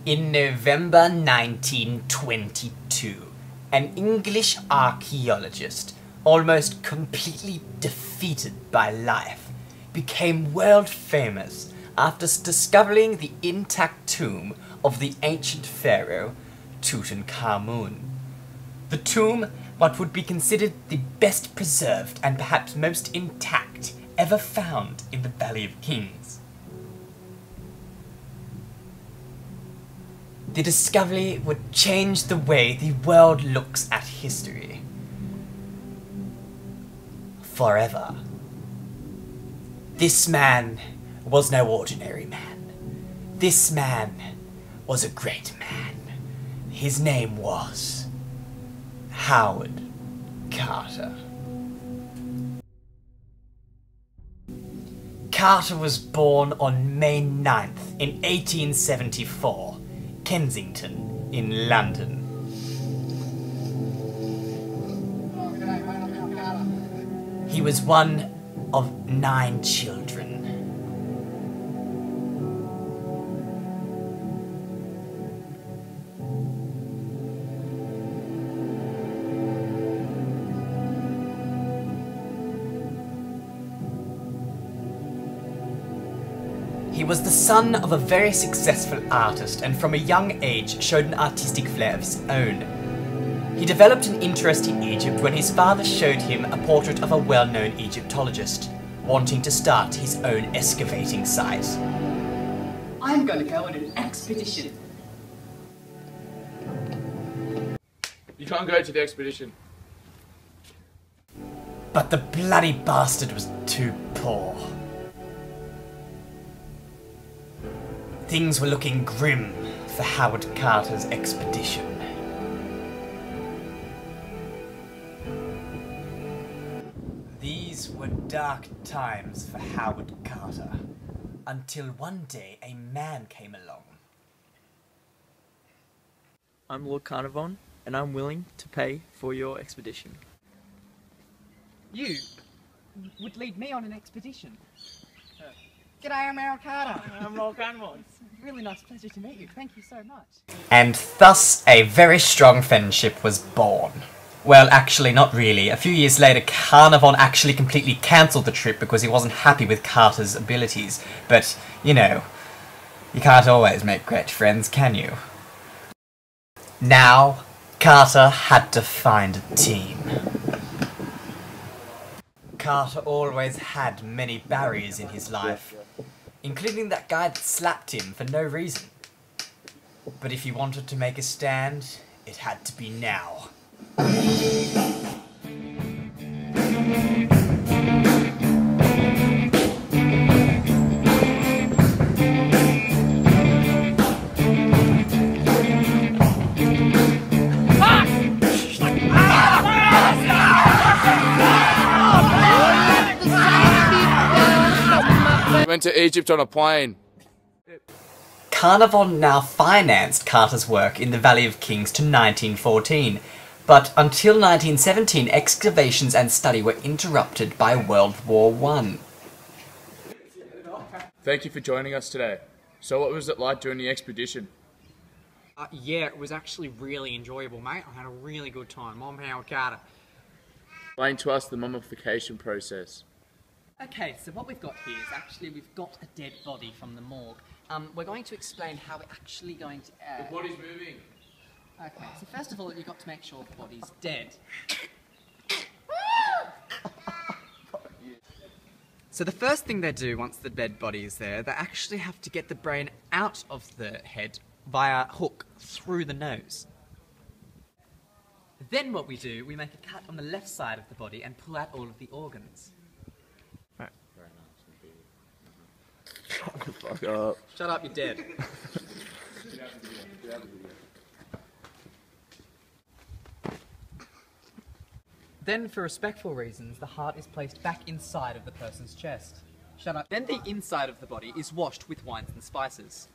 In November 1922, an English archaeologist, almost completely defeated by life, became world famous after discovering the intact tomb of the ancient pharaoh Tutankhamun. The tomb, what would be considered the best preserved and perhaps most intact ever found in the Valley of Kings. The discovery would change the way the world looks at history. Forever. This man was no ordinary man. This man was a great man. His name was Howard Carter. Carter was born on May 9th in 1874. Kensington, in London. He was one of 9 children. He was the son of a very successful artist and from a young age showed an artistic flair of his own. He developed an interest in Egypt when his father showed him a portrait of a well-known Egyptologist, wanting to start his own excavating site. I'm going to go on an expedition. You can't go to the expedition. But the bloody bastard was too poor. Things were looking grim for Howard Carter's expedition. These were dark times for Howard Carter, until one day a man came along. I'm Lord Carnarvon, and I'm willing to pay for your expedition. You would lead me on an expedition. G'day, I'm Howard Carter. I'm Lord Carnarvon. Really nice pleasure to meet you. Thank you so much. And thus a very strong friendship was born. Well, actually, not really. A few years later, Carnarvon actually completely cancelled the trip because he wasn't happy with Carter's abilities. But, you know, you can't always make great friends, can you? Now, Carter had to find a team. Carter always had many barriers in his life, including that guy that slapped him for no reason. But if he wanted to make a stand, it had to be now. Went to Egypt on a plane. Carnarvon now financed Carter's work in the Valley of Kings to 1914, but until 1917 excavations and study were interrupted by World War I. Thank you for joining us today. So what was it like doing the expedition? Yeah, it was actually really enjoyable, mate. I had a really good time. I'm Howard Carter. Explain to us the mummification process. Okay, so what we've got here is actually we've got a dead body from the morgue. We're going to explain how we're actually going to... The body's moving. Okay, so first of all, you've got to make sure the body's dead. So the first thing they do once the dead body is there, they actually have to get the brain out of the head via hook through the nose. Then what we do, we make a cut on the left side of the body and pull out all of the organs. Shut the fuck up. Shut up, you're dead. Then, for respectful reasons, the heart is placed back inside of the person's chest. Shut up. Then the inside of the body is washed with wines and spices.